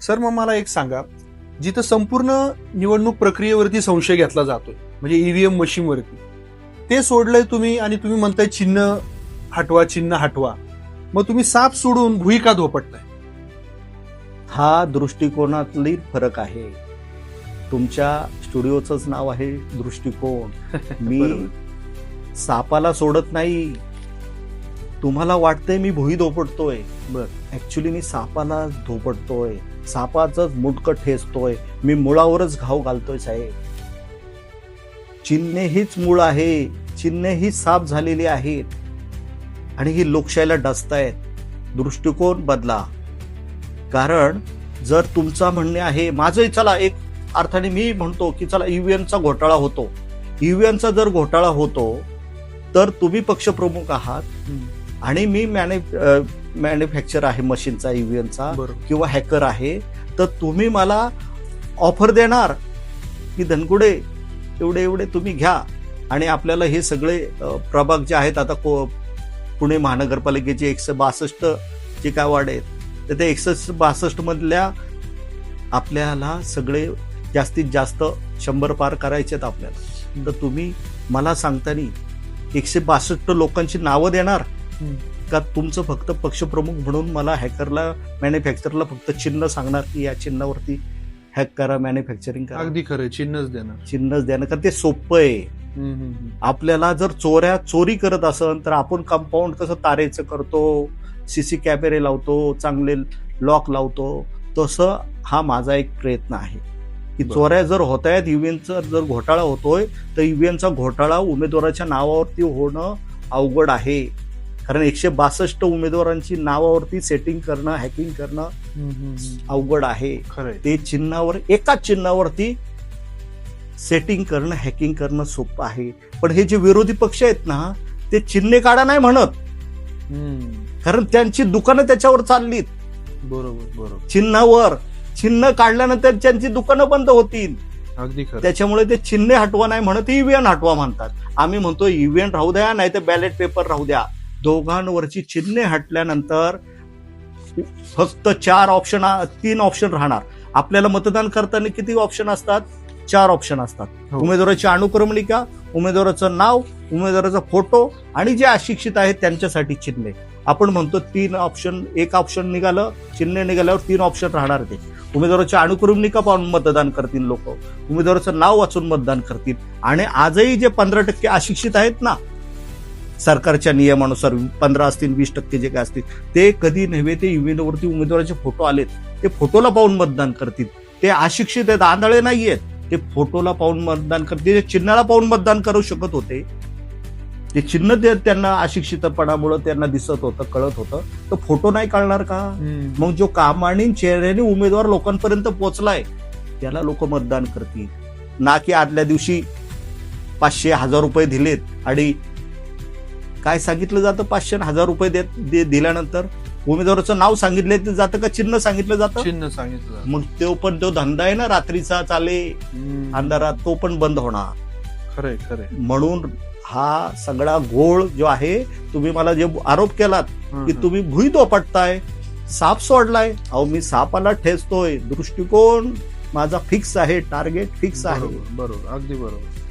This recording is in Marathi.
सर मग मला एक सांगा, जिथं संपूर्ण निवडणूक प्रक्रियेवरती संशय घेतला जातोय म्हणजे ईव्हीएम मशीनवरती, ते सोडलंय तुम्ही आणि तुम्ही म्हणताय चिन्ह हटवा, मग तुम्ही साप सोडून भुई का धोपटताय? हा दृष्टिकोनातली फरक आहे. तुमच्या स्टुडिओचंच नाव आहे दृष्टिकोन. मी बरोबर. सापाला सोडत नाही. तुम्हाला वाटतंय मी भुई धोपटतोय, बर. ऍक्च्युली मी सापाला धोपटतोय, सापाचंच मुंडकं ठेचतोय, मी मुळावरच घाव घालतोय साहेब. चिन्हे हीच मूळ आहे, चिन्हे ही साप झालेली आहेत आणि ही लोकशाहीला डसतायत. दृष्टिकोन बदला. कारण जर तुमचा म्हणणे आहे, माझं चला एक अर्थाने मी म्हणतो की चला ईव्हीएमचा घोटाळा होतो, ईव्हीएमचा जर घोटाळा होतो तर तुम्ही पक्षप्रमुख आहात आणि मी मॅन्युफॅक्चर आहे मशीनचा ईव्हीएमचा किंवा हॅकर आहे, तर तुम्ही मला ऑफर देणार की धनकुडे एवढे एवढे तुम्ही घ्या आणि आपल्याला हे सगळे प्रभाग जे आहेत आता पुणे महानगरपालिकेचे 162 जे काय वार्ड आहेत तर ते 162 मधल्या आपल्याला सगळे जास्तीत जास्त 100 पार करायचे आहेत आपल्याला, तर तुम्ही मला सांगताना 162 लोकांची नावं देणार का? तुमचं फक्त पक्षप्रमुख म्हणून मला हॅकरला मॅन्युफॅक्चरला फक्त चिन्ह सांगणार की या चिन्हावरती हॅक करा, मॅन्युफॅक्चरिंग करा. अगदी खरं, चिन्हच देणार कारण ते सोपं आहे. आपल्याला जर चोरी करत असेल तर आपण कंपाऊंड कसं तारेचं करतो, सीसी कॅमेरे लावतो, चांगले लॉक लावतो, तसं हा माझा एक प्रयत्न आहे की चोऱ्या जर होत आहेत, ईव्हीएमचा जर घोटाळा होतोय तर ईव्हीएमचा घोटाळा उमेदवाराच्या नावावरती होणं अवघड आहे. कारण 162 उमेदवारांची नावावरती सेटिंग करणं, हॅकिंग करणं अवघड आहे. ते चिन्हावर, एकाच चिन्हावरती सेटिंग करणं, हॅकिंग करणं सोपं आहे. पण हे जे विरोधी पक्ष आहेत ना, ते चिन्हे काढा नाही म्हणत, कारण त्यांची दुकानं त्याच्यावर चाललीत. बरोबर. चिन्हावर चिन्ह काढल्यानंतर त्यांची दुकानं बंद होतील. अगदी खरं. त्याच्यामुळे ते चिन्हे हटवा नाही म्हणत, ईव्हीएम हटवा म्हणतात. आम्ही म्हणतो ईव्हीएम राहू द्या, नाही तर बॅलेट पेपर राहू द्या. दोघांवरची चिन्हे हटल्यानंतर फक्त 3 ऑप्शन राहणार. आपल्याला मतदान करताना किती ऑप्शन असतात? 4 ऑप्शन असतात. उमेदवाराची अनुक्रमणिका, उमेदवाराचं नाव, उमेदवाराचा फोटो आणि जे अशिक्षित आहेत त्यांच्यासाठी चिन्हे. आपण म्हणतो 3 ऑप्शन, एक ऑप्शन निघालं, चिन्ह निघाल्यावर 3 ऑप्शन राहणार. ते उमेदवाराची अनुक्रमणिका पाहून मतदान करतील लोक, उमेदवाराचं नाव वाचून मतदान करतील. आणि आजही जे 15% अशिक्षित आहेत ना, सरकारच्या नियमानुसार 15 असतील, 20% जे काय असतील, ते कधी नव्हे ते ईव्हीएमवरती उमेदवाराचे फोटो आलेत, ते फोटोला पाहून मतदान करतील. ते अशिक्षित आहेत, आंधळे नाहीयेत, ते फोटोला पाहून मतदान करतील. चिन्हाला पाहून मतदान करू शकत होते, ते चिन्ह त्यांना अशिक्षितपणामुळे त्यांना दिसत होतं, कळत होतं, तर फोटो नाही कळणार का? मग जो कामाने चेहऱ्याने उमेदवार लोकांपर्यंत पोहोचलाय त्याला लोक मतदान करतील, ना की आदल्या दिवशी 500-1000 रुपये दिलेत आणि काय सांगितलं जातं, 500-1000 रुपये दिल्यानंतर उमेदवाराचं नाव सांगितलं जातं का चिन्ह सांगितलं जातं? चिन्ह सांगितलं. मग तो धंदा आहे ना रात्रीचा चाले अंधारात, तो पण बंद होणार. खरंय. म्हणून हा सगळा घोळ जो आहे, तुम्ही मला जे आरोप केलात की तुम्ही भुई धोपटताय, साप सोडलाय, अहो मी सापाला ठेचतोय. दृष्टिकोन माझा फिक्स आहे, टार्गेट फिक्स आहे. बरोबर, अगदी बरोबर.